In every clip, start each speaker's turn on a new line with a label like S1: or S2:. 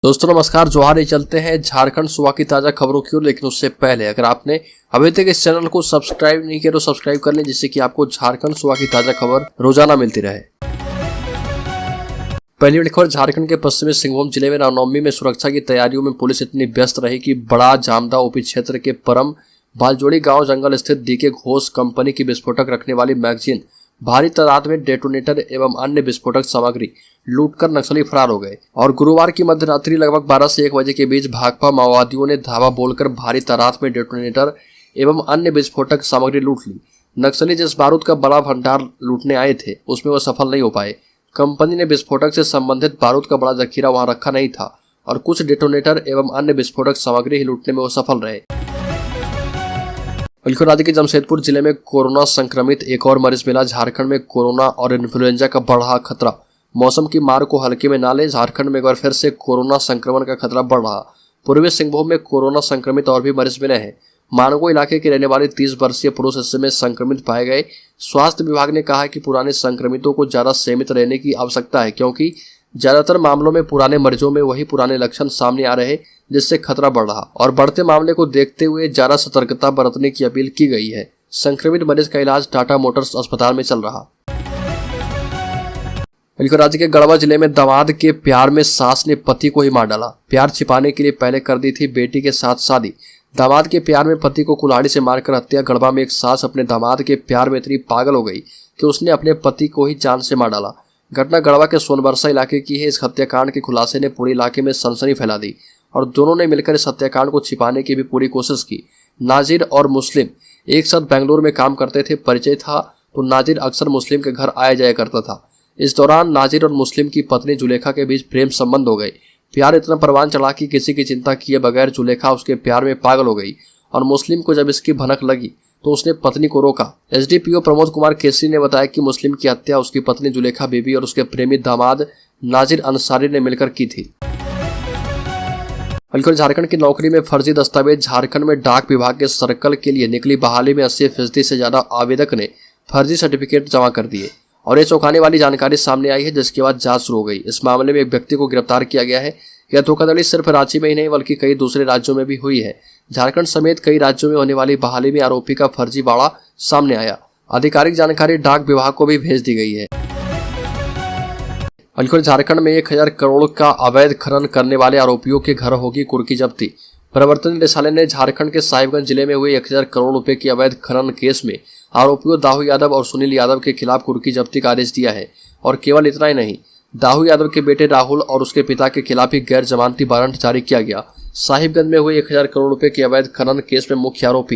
S1: दोस्तों नमस्कार, जोहार। चलते हैं झारखंड सुबह की ताजा खबरों की ओर। लेकिन उससे पहले अगर आपने अभी तक इस चैनल को सब्सक्राइब नहीं किया तो सब्सक्राइब कर लें, जिससे कि आपको झारखंड सुबह की ताजा खबर रोजाना मिलती रहे। पहली बड़ी खबर, झारखंड के पश्चिमी सिंहभूम जिले में रामनवमी में सुरक्षा की तैयारियों में पुलिस इतनी व्यस्त रही कि बड़ा जामदा ओपी क्षेत्र के परम बालजोड़ी गांव जंगल स्थित डीके घोष कंपनी की विस्फोटक रखने वाली मैगजीन, भारी तादाद में डेटोनेटर एवं अन्य विस्फोटक सामग्री लूटकर नक्सली फरार हो गए। और गुरुवार की मध्यरात्रि लगभग 12 से 1 बजे के बीच भाकपा माओवादियों ने धावा बोलकर भारी तादाद में डेटोनेटर एवं अन्य विस्फोटक सामग्री लूट ली। नक्सली जिस बारूद का बड़ा भंडार लूटने आए थे उसमें वह सफल नहीं हो पाए। कंपनी ने विस्फोटक से संबंधित बारूद का बड़ा जखीरा वहां रखा नहीं था और कुछ डेटोनेटर एवं अन्य विस्फोटक सामग्री ही लूटने में वो सफल रहे। बिल्कुल, राज्य के जमशेदपुर जिले में कोरोना संक्रमित एक और मरीज मिला। झारखंड में कोरोना और इन्फ्लुएंजा का बढ़ा खतरा। मौसम की मार को हल्के में ना ले, झारखंड में एक बार फिर से कोरोना संक्रमण का खतरा बढ़ रहा। पूर्वी सिंहभूम में कोरोना संक्रमित और भी मरीज मिले हैं। मानगो इलाके के रहने वाले 30 वर्षीय पुरुष इसमें संक्रमित पाए गए। स्वास्थ्य विभाग ने कहा है कि पुराने संक्रमितों को ज्यादा सीमित रहने की आवश्यकता है, क्योंकि ज्यादातर मामलों में पुराने मरीजों में वही पुराने लक्षण सामने आ रहे, जिससे खतरा बढ़ रहा। और बढ़ते मामले को देखते हुए ज्यादा सतर्कता बरतने की अपील की गई है। संक्रमित मरीज का इलाज टाटा मोटर्स अस्पताल में चल रहा। बिल्कुल, राज्य के गढ़वा जिले में दामाद के प्यार में सास ने पति को ही मार डाला। प्यार छिपाने के लिए पहले कर दी थी बेटी के साथ शादी। दामाद के प्यार में पति को कुल्हाड़ी से मारकर हत्या। गढ़वा में एक सास अपने दामाद के प्यार में इतनी पागल हो गई कि उसने अपने पति को ही जान से मार डाला। घटना गढ़वा के सोनबरसा इलाके की है। इस हत्याकांड के खुलासे ने पूरे इलाके में सनसनी फैला दी और दोनों ने मिलकर इस हत्याकांड को छिपाने की भी पूरी कोशिश की। नाजिर और मुस्लिम एक साथ बेंगलुरु में काम करते थे। परिचय था तो नाजिर अक्सर मुस्लिम के घर आया जाया करता था। इस दौरान नाजिर और मुस्लिम की पत्नी जुलेखा के बीच प्रेम संबंध हो गए। प्यार इतना परवान चढ़ा कि किसी की चिंता किए बगैर जुलेखा उसके प्यार में पागल हो गई और मुस्लिम को जब इसकी भनक लगी तो उसने पत्नी को रोका। एसडीपीओ प्रमोद कुमार केसरी ने बताया कि मुस्लिम की हत्या उसकी पत्नी जुलेखा बीबी और उसके प्रेमी दामाद नाजिर अंसारी ने मिलकर की थी। बिल्कुल, झारखंड की नौकरी में फर्जी दस्तावेज। झारखंड में डाक विभाग के सर्कल के लिए निकली बहाली में 80% से ज्यादा आवेदक ने फर्जी सर्टिफिकेट जमा कर दिए और ये चौंकाने वाली जानकारी सामने आई है, जिसके बाद जांच शुरू हो गई। इस मामले में एक व्यक्ति को गिरफ्तार किया गया है। यह धोखाधड़ी सिर्फ रांची में ही नहीं बल्कि कई दूसरे राज्यों में भी हुई है। झारखंड समेत कई राज्यों में होने वाली बहाली में आरोपी का फर्जीवाड़ा सामने आया। आधिकारिक जानकारी डाक विभाग को भी भेज दी गई है। बिल्कुल, झारखंड में 1000 करोड़ का अवैध खनन करने वाले आरोपियों के घर होगी कुर्की जब्ती। प्रवर्तन निदेशालय ने झारखंड के साहिबगंज जिले में हुए 1000 करोड़ रुपए की अवैध खनन केस में आरोपियों दाहू यादव और सुनील यादव के खिलाफ कुर्की जब्ती का आदेश दिया है। और केवल इतना ही नहीं, दाहू यादव के बेटे राहुल और उसके पिता के खिलाफ ही गैर जमानती वारंट जारी किया गया। साहिबगंज में हुए 1000 करोड़ रुपए के अवैध खनन केस में मुख्य आरोपी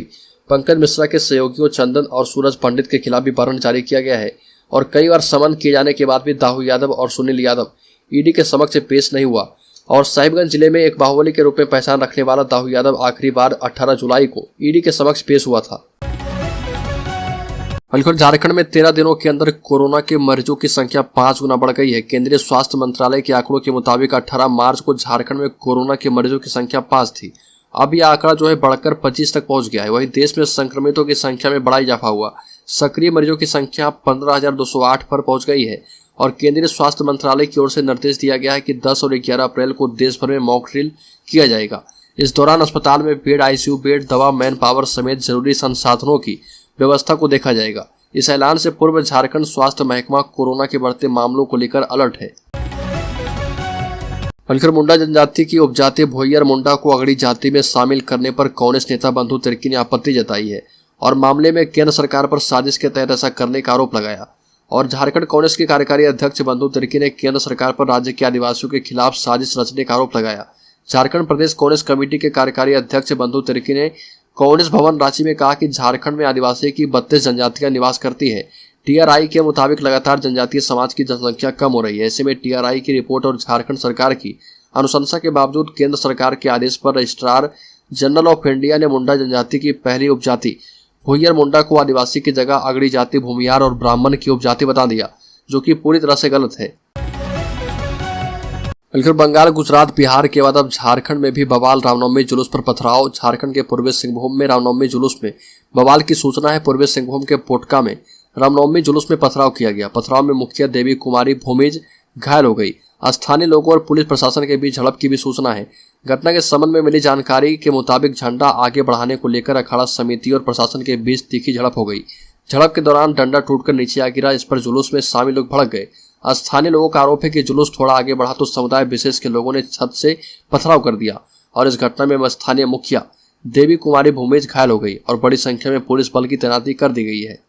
S1: पंकज मिश्रा के सहयोगियों चंदन और सूरज पंडित के खिलाफ भी वारंट जारी किया गया है। और कई बार समन किए जाने के बाद भी दाहू यादव और सुनील यादव ईडी के समक्ष पेश नहीं हुआ। और साहिबगंज जिले में एक बाहुबली के रूप में पहचान रखने वाला दाहू यादव आखिरी बार 18 जुलाई को ईडी के समक्ष पेश हुआ था। बिल्कुल, झारखंड में 13 दिनों के अंदर कोरोना के मरीजों की संख्या 5 गुना बढ़ गई है। केंद्रीय स्वास्थ्य मंत्रालय के आंकड़ों के मुताबिक 18 मार्च को झारखंड में कोरोना के मरीजों की संख्या 5 थी। अब यह आंकड़ा जो है बढ़कर 25 तक पहुंच गया है। वहीं देश में संक्रमितों की संख्या में बड़ा इजाफा हुआ। सक्रिय मरीजों की संख्या 15,208 पर पहुंच गई है। और केंद्रीय स्वास्थ्य मंत्रालय की ओर से निर्देश दिया गया है कि 10 और 11 अप्रैल को देश भर में मॉक ड्रिल किया जाएगा। इस दौरान अस्पताल में बेड, आईसीयू बेड, दवा, मैन पावर समेत जरूरी संसाधनों की व्यवस्था को देखा जाएगा। इस ऐलान से पूर्व झारखंड स्वास्थ्य महकमा कोरोना के बढ़ते मामलों को लेकर अलर्ट है। बिल्कुल, मुंडा जनजाति की उपजाति भोयर मुंडा को अगड़ी जाति में शामिल करने पर कांग्रेस नेता बंधु तिर्की ने आपत्ति जताई है और मामले में केंद्र सरकार पर साजिश के तहत ऐसा करने का आरोप लगाया। और झारखंड कांग्रेस के कार्यकारी अध्यक्ष बंधु तिर्की ने केंद्र सरकार पर राज्य के आदिवासियों के खिलाफ साजिश रचने का आरोप लगाया। झारखंड प्रदेश कांग्रेस कमेटी के कार्यकारी अध्यक्ष बंधु तिर्की ने कांग्रेस भवन रांची में कहा कि झारखंड में आदिवासी की 32 जनजातियां निवास करती है। टीआरआई के मुताबिक लगातार जनजातीय समाज की जनसंख्या कम हो रही है। ऐसे में टीआरआई की रिपोर्ट और झारखंड सरकार की अनुशंसा के बावजूद केंद्र सरकार के आदेश पर रजिस्ट्रार जनरल ऑफ इंडिया ने मुंडा जनजाति की पहली उपजाति भोयर मुंडा को आदिवासी की जगह अगड़ी जाति भूमिहार और ब्राह्मण की उपजाति बता दिया, जो कि पूरी तरह से गलत है। बिल्कुल, बंगाल, गुजरात, बिहार के बाद अब झारखंड में भी बवाल। रामनवमी जुलूस पर पथराव। झारखंड के पूर्वी सिंहभूम में रामनवमी जुलूस में बवाल की सूचना है। पूर्वी सिंहभूम के पोटका में रामनवमी जुलूस में पथराव किया गया। पथराव में मुखिया देवी कुमारी भूमिज घायल हो गई। स्थानीय लोगों और पुलिस प्रशासन के बीच झड़प की भी सूचना है। घटना के संबंध में मिली जानकारी के मुताबिक झंडा आगे बढ़ाने को लेकर अखाड़ा समिति और प्रशासन के बीच तीखी झड़प हो गई। झड़प के दौरान डंडा टूटकर नीचे आ गिरा। इस पर जुलूस में शामिल लोग भड़क गए। स्थानीय लोगों का आरोप है कि जुलूस थोड़ा आगे बढ़ा तो समुदाय विशेष के लोगों ने छत से पथराव कर दिया और इस घटना में स्थानीय मुखिया देवी कुमारी भूमेश घायल हो गई और बड़ी संख्या में पुलिस बल की तैनाती कर दी गई है।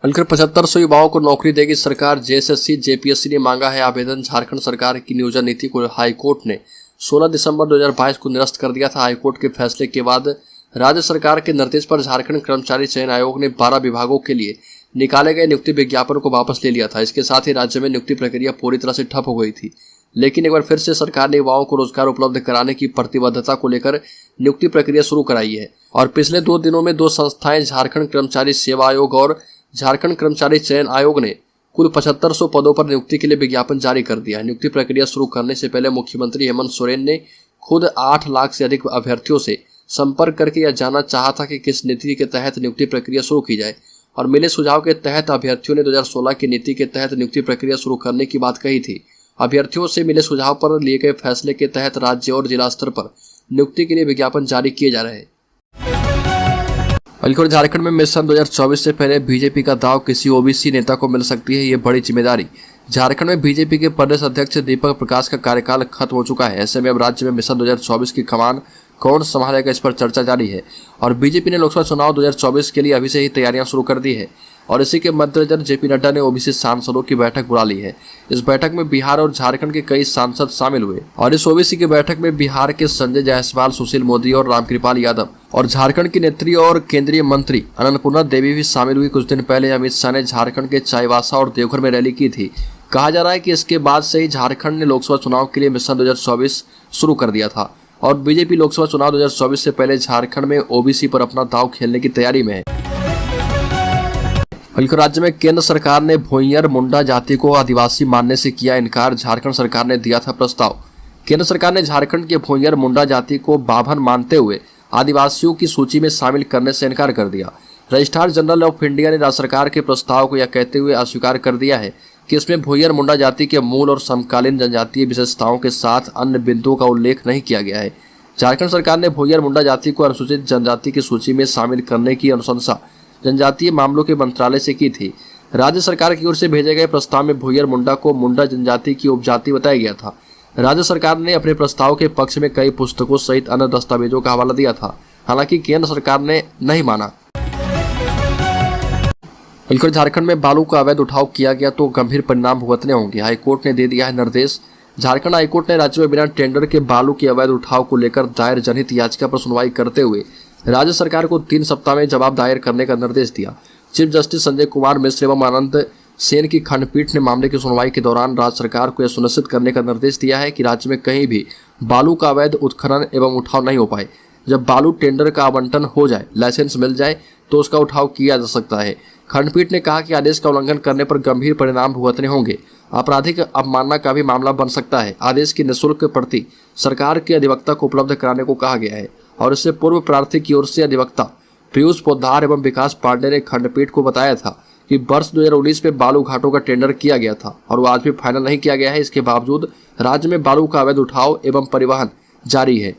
S1: मिलकर 7500 युवाओं को नौकरी देगी सरकार। जेएसएससी जेपीएससी ने मांगा है आवेदन। झारखंड सरकार की नियोजन नीति को हाईकोर्ट ने 16 दिसंबर 2022 को निरस्त कर दिया था। हाईकोर्ट के फैसले के बाद राज्य सरकार के निर्देश पर झारखंड कर्मचारी चयन आयोग ने 12 विभागों के लिए निकाले गए नियुक्ति विज्ञापन को वापस ले लिया था। इसके साथ ही राज्य में नियुक्ति प्रक्रिया पूरी तरह से ठप हो गई थी, लेकिन एक बार फिर से सरकार ने युवाओं को रोजगार उपलब्ध कराने की प्रतिबद्धता को लेकर नियुक्ति प्रक्रिया शुरू कराई है। और पिछले 2 दिनों में 2 संस्थाएं झारखंड कर्मचारी सेवा आयोग और झारखंड कर्मचारी चयन आयोग ने कुल 7500 पदों पर नियुक्ति के लिए विज्ञापन जारी कर दिया है। नियुक्ति प्रक्रिया शुरू करने से पहले मुख्यमंत्री हेमंत सोरेन ने खुद 8 लाख से अधिक अभ्यर्थियों से संपर्क करके यह जानना चाहा था कि किस नीति के तहत नियुक्ति प्रक्रिया शुरू की जाए और मिले सुझाव के तहत अभ्यर्थियों ने 2016 की नीति के तहत नियुक्ति प्रक्रिया शुरू करने की बात कही थी। अभ्यर्थियों से मिले सुझाव पर लिए गए फैसले के तहत राज्य और जिला स्तर पर नियुक्ति के लिए विज्ञापन जारी किए जा रहे हैं। बल्कि झारखंड में मिशन 2024 से पहले बीजेपी का दाव किसी ओबीसी नेता को मिल सकती है, ये बड़ी जिम्मेदारी। झारखंड में बीजेपी के प्रदेश अध्यक्ष दीपक प्रकाश का कार्यकाल खत्म हो चुका है। ऐसे में अब राज्य में मिशन 2024 की कमान कौन संभालेगा, इस पर चर्चा जारी है और बीजेपी ने लोकसभा चुनाव 2024 के लिए अभी से ही तैयारियां शुरू कर दी है और इसी के मद्देनजर जेपी नड्डा ने ओबीसी सांसदों की बैठक बुला ली है। इस बैठक में बिहार और झारखंड के कई सांसद शामिल हुए और इस ओबीसी की बैठक में बिहार के संजय जायसवाल, सुशील मोदी और रामकृपाल यादव और झारखंड की नेत्री और केंद्रीय मंत्री अन्नपूर्णा देवी भी शामिल हुई। कुछ दिन पहले अमित शाह ने झारखंड के चाईबासा और देवघर में रैली की थी। कहा जा रहा है कि इसके बाद से ही झारखंड ने लोकसभा चुनाव के लिए मिशन 2024 शुरू कर दिया था और बीजेपी लोकसभा चुनाव 2024 से पहले झारखंड में ओबीसी पर अपना दांव खेलने की तैयारी में है। बल्कि राज्य में केंद्र सरकार ने भोइयर मुंडा जाति को आदिवासी मानने से किया इनकार। झारखंड सरकार ने दिया था प्रस्ताव। केंद्र सरकार ने झारखंड के भोइयर मुंडा जाति को बाभन मानते हुए आदिवासियों की सूची में शामिल करने से इनकार कर दिया। रजिस्ट्रार जनरल ऑफ इंडिया ने राज्य सरकार के प्रस्ताव को यह कहते हुए अस्वीकार कर दिया है कि इसमें भोइयर मुंडा जाति के मूल और समकालीन जनजातीय विशेषताओं के साथ अन्य बिंदुओं का उल्लेख नहीं किया गया है। झारखंड सरकार ने भोइयर मुंडा जाति को अनुसूचित जनजाति की सूची में शामिल करने की अनुशंसा जनजातीय मामलों के मंत्रालय से की थी। राज्य सरकार की ओर से भेजे गए प्रस्ताव में भोइयर मुंडा को मुंडा जनजाति की उपजाति बताया गया था। राज्य सरकार ने अपने प्रस्ताव के पक्ष में कई पुस्तकों सहित अन्य दस्तावेजों का हवाला दिया था, हालांकि केंद्र सरकार ने नहीं माना। बिल्कुल झारखंड में बालू का अवैध उठाव किया गया तो गंभीर परिणाम भुगतने होंगे। हाईकोर्ट ने दे दिया है निर्देश। झारखंड हाईकोर्ट ने राज्य में बिना टेंडर के बालू के अवैध उठाव को लेकर दायर जनहित याचिका पर सुनवाई करते हुए राज्य सरकार को 3 सप्ताह में जवाब दायर करने का निर्देश दिया। चीफ जस्टिस संजय कुमार मिश्र एवं आनंद सेन की खंडपीठ ने मामले की सुनवाई के दौरान राज्य सरकार को यह सुनिश्चित करने का निर्देश दिया है कि राज्य में कहीं भी बालू का अवैध उत्खनन एवं उठाव नहीं हो पाए। जब बालू टेंडर का आवंटन हो जाए, लाइसेंस मिल जाए तो उसका उठाव किया जा सकता है। खंडपीठ ने कहा कि आदेश का उल्लंघन करने पर गंभीर परिणाम भुगतने होंगे। आपराधिक अवमानना का भी मामला बन सकता है। आदेश की निःशुल्क प्रति सरकार के अधिवक्ता को उपलब्ध कराने को कहा गया है और इससे पूर्व प्रार्थी की ओर से अधिवक्ता पीयूष पोद्दार एवं विकास पांडे ने खंडपीठ को बताया था कि वर्ष 2019 में बालू घाटों का टेंडर किया गया था और वो आज भी फाइनल नहीं किया गया है। इसके बावजूद राज्य में बालू का अवैध उठाव एवं परिवहन जारी है।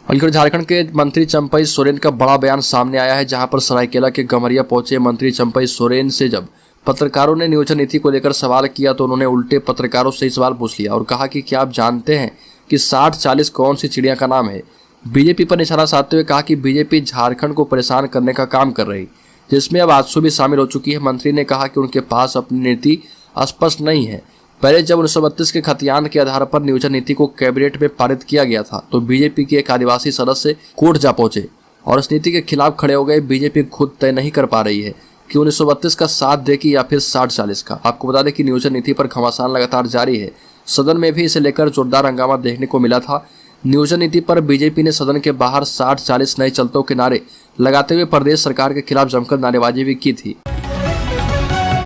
S1: झारखंड के मंत्री चंपई सोरेन का बड़ा बयान सामने आया है, जहां पर सरायकेला के गमरिया पहुंचे मंत्री चंपई सोरेन से जब पत्रकारों ने नियोजन नीति को लेकर सवाल किया तो उन्होंने उल्टे पत्रकारों से सवाल पूछ लिया और कहा कि क्या आप जानते हैं कि 60-40 कौन सी चिड़िया का नाम है। बीजेपी पर निशाना साधते हुए कहा कि बीजेपी झारखंड को परेशान करने का काम कर रही, जिसमें अब आजसू भी शामिल हो चुकी है। मंत्री ने कहा कि उनके पास अपनी नीति स्पष्ट नहीं है। पहले जब 1932 के खतियान के आधार पर नियोजन नीति को कैबिनेट में पारित किया गया था तो बीजेपी के एक आदिवासी सदस्य कोर्ट जा पहुंचे और इस नीति के खिलाफ खड़े हो गए। बीजेपी खुद तय नहीं कर पा रही है कि 1932 का साथ देगी या फिर 60-40 का। आपको बता दें कि नियोजन नीति पर घमासान लगातार जारी है। सदन में भी इसे लेकर जोरदार हंगामा देखने को मिला था। नियोजन नीति पर बीजेपी ने सदन के बाहर 60-40 नए चलतों के नारे लगाते हुए प्रदेश सरकार के खिलाफ जमकर नारेबाजी भी की थी।